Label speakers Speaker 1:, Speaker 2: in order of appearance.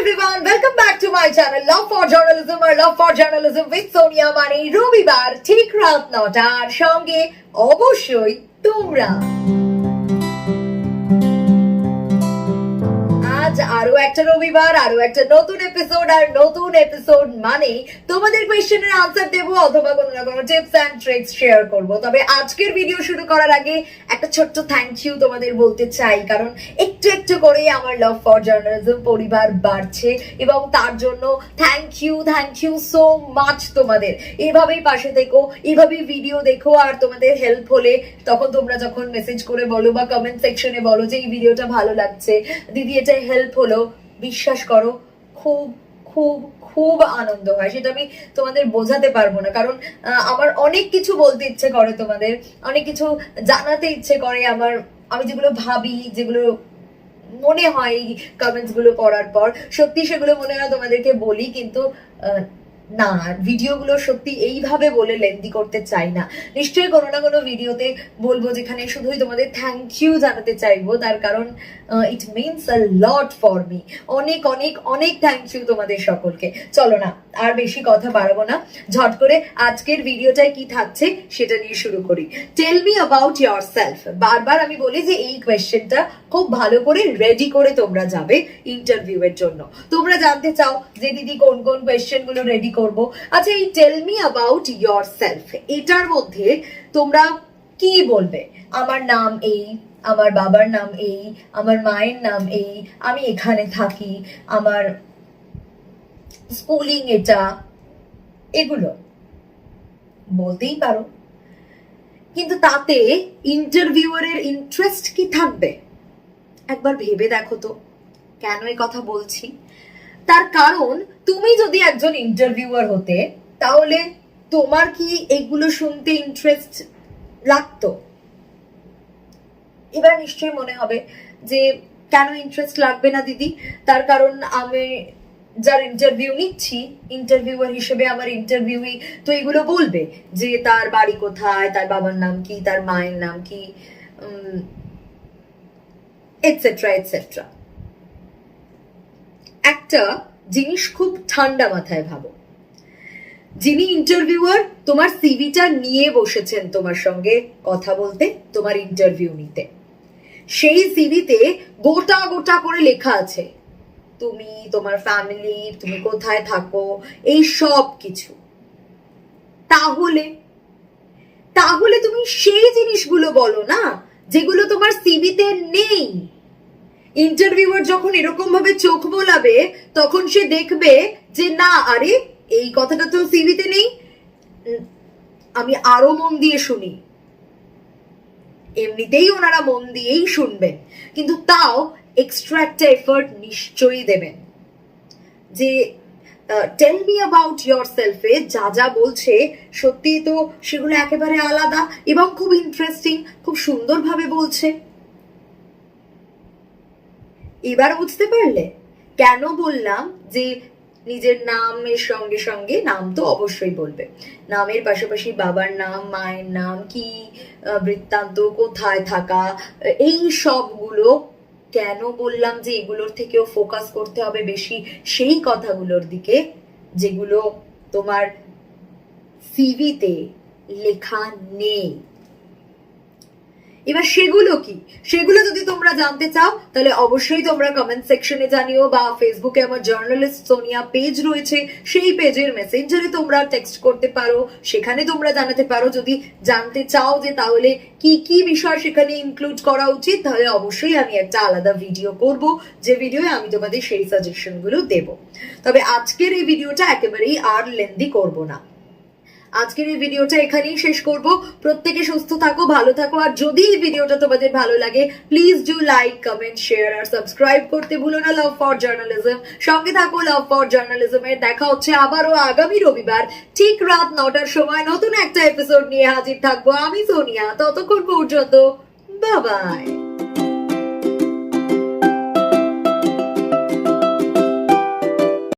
Speaker 1: everyone, welcome back to my channel Love for Journalism or Love for Journalism with Sonia মানে রবিবার ঠিক রাত 9টার সঙ্গে অবশ্যই তোমরা। আজ আরো একটা রবিবার, আরো একটা নতুন এপিসোড, আর নতুন এপিসোড মানে তোমাদের কোয়েশ্চেনের আনসার দেবো অথবা কোনো না কোনো টিপস এন্ড ট্রিক্স শেয়ার করব। তবে আজকের ভিডিও শুরু করার আগে একটা ছোট্ট থ্যাংক ইউ তোমাদের বলতে চাই, কারণ একটু একটু করে আমার লাভ ফর জার্নালিজম পরিবার বাড়ছে এবং তার জন্য থ্যাংক ইউ সো মাচ তোমাদের। এভাবেই পাশে থেকো, এভাবেই ভিডিও দেখো, আর তোমাদের হেল্প হলে তখন তোমরা যখন মেসেজ করে বলো বা কমেন্ট সেকশনে বলো যে এই ভিডিওটা ভালো লাগছে দিদি, এটা হেল্প হলো, বিশ্বাস করো খুব খুব খুব আনন্দ হয়। সেটা আমি তোমাদের বোঝাতে পারবো না, কারণ আমার অনেক কিছু বলতে ইচ্ছে করে, তোমাদের অনেক কিছু জানাতে ইচ্ছে করে, আমি যেগুলো ভাবি, যেগুলো মনে হয় কমেন্টস গুলো পড়ার পর, সত্যি সেগুলো মনে হয় তোমাদেরকে বলি, কিন্তু না, ভিডিওগুলো সত্যি এইভাবে বলে লেন্দি করতে চাই না। নিশ্চয়ই কোনো না কোনো ভিডিওতে বলবো যেখানে শুধুই তোমাদের থ্যাংক ইউ জানাতে চাইবো, তার কারণ it means a lot for me. অনেক অনেক অনেক থ্যাংক ইউ তোমাদের সকলকে। চলো না আর বেশি কথা বাড়াবো না, ঝট করে আজকের ভিডিওটায় কি থাকছে সেটা নিয়ে শুরু করি। Tell me about yourself. বারবার আমি বলি যে এই কোয়েশ্চেনটা খুব ভালো করে রেডি করে তোমরা যাবে ইন্টারভিউ এর জন্য। তোমরা জানতে চাও যে দিদি কোন কোন কোয়েশ্চেন গুলো রেডি করব। আচ্ছা, এই টেল মি অ্যাবাউট ইয়োরসেলফ এটার মধ্যে তোমরা কি বলবে? আমার নাম এই, আমার বাবার নাম এই, আমার মায়ের নাম এই, আমি এখানে থাকি, আমার স্কুলিং এটা, এগুলো বলতেই পারো, কিন্তু তাতে ইন্টারভিউয়ারের ইন্টারেস্ট কি থাকবে? একবার ভেবে দেখো তো কেন এই কথা বলছি। তার কারণ তুমি যদি একজন ইন্টারভিউয়ার হতে, তাহলে তোমার কি এগুলো শুনতে ইন্টারেস্ট লাগতো? এবার নিশ্চয়ই মনে হবে যে কেন ইন্টারেস্ট লাগবে না দিদি, তার কারণ আমি যার ইন্টারভিউ নিচ্ছি, ইন্টারভিউয়ার হিসেবে আমার ইন্টারভিউই তো এগুলো বলবে যে তার বাড়ি কোথায়, তার বাবার নাম কি, তার মায়ের নাম কি, এটসেট্রা এটসেট্রা। একটা জিনিস খুব ঠান্ডা মাথায় ভাবো, যিনি ইন্টারভিউয়ার তোমার সিভিটা নিয়ে বসেছেন তোমার সঙ্গে কথা বলতে, তোমার ইন্টারভিউ নিতে, সেই সিভিতে গোটা গোটা করে লেখা আছে তুমি, তোমার ফ্যামিলি, তুমি কোথায় থাকো, এই সব কিছু। তাহলে তুমি সেই জিনিসগুলো বলো না যেগুলো তোমার সিভিতে নেই। ইন্টারভিউয়ার যখন এরকম ভাবে চোখ বোলাবে, তখন সে দেখবে যে না, আরে এই কথাটা তো সিভিতে নেই, আমি আরো মন দিয়ে শুনি। এমনিতেই ওনারা মন দিয়েই শুনবেন, কিন্তু তাও এক্সট্রা একটা এফর্ট নিশ্চয়ই দেবেন। যে টেল মি অ্যাবাউট ইয়োরসেলফে যা যা বলছে সত্যি তো সেগুলো একেবারে আলাদা এবং খুব ইন্টারেস্টিং, খুব সুন্দরভাবে বলছে। এবার বুঝতে পারলে কেন বললাম যে নিজের নামের সঙ্গে সঙ্গে নাম তো অবশ্যই বলবে, নামের পাশাপাশি বাবার নাম, মায়ের নাম কি, বৃত্তান্ত, কোথায় থাকা, এই সবগুলো। কেন বললাম যে এগুলোর থেকেও ফোকাস করতে হবে বেশি সেই কথাগুলোর দিকে যেগুলো তোমার সিভিতে লেখা নেই। এবার সেগুলো কি, সেগুলো যদি তোমরা জানতে চাও তাহলে অবশ্যই তোমরা কমেন্ট সেকশনে জানিও, বা ফেসবুকে আমার জার্নালিস্ট সোনিয়া পেজ রয়েছে, সেই পেজের মেসেঞ্জারে তোমরা টেক্সট করতে পারো, সেখানে তোমরা জানাতে পারো যদি জানতে চাও যে তাহলে কি কি বিষয় সেখানে ইনক্লুড করা উচিত। তাহলে অবশ্যই আমি একটা আলাদা ভিডিও করব, যে ভিডিওয়ে আমি তোমাদের সেই সাজেশন গুলো দেব। তবে আজকের এই ভিডিওটা একেবারেই আর লেন্দি করব না, আজকের এই ভিডিওটা এখানেই শেষ করব। প্রত্যেকে সুস্থ থাকো, ভালো থাকো, আর যদি এই ভিডিওটা তোমাদের ভালো লাগে please do like, comment, share আর সাবস্ক্রাইব করতে ভুলো না লাভ ফর জার্নালিজম। সঙ্গে থাকো লাভ ফর জার্নালিজমের। দেখা হচ্ছে আবারও আগামী রবিবার ঠিক রাত 9টার সময় নতুন একটা এপিসোড নিয়ে হাজির থাকবো আমি সোনিয়া। ততক্ষণ পর্যন্ত বাই বাই।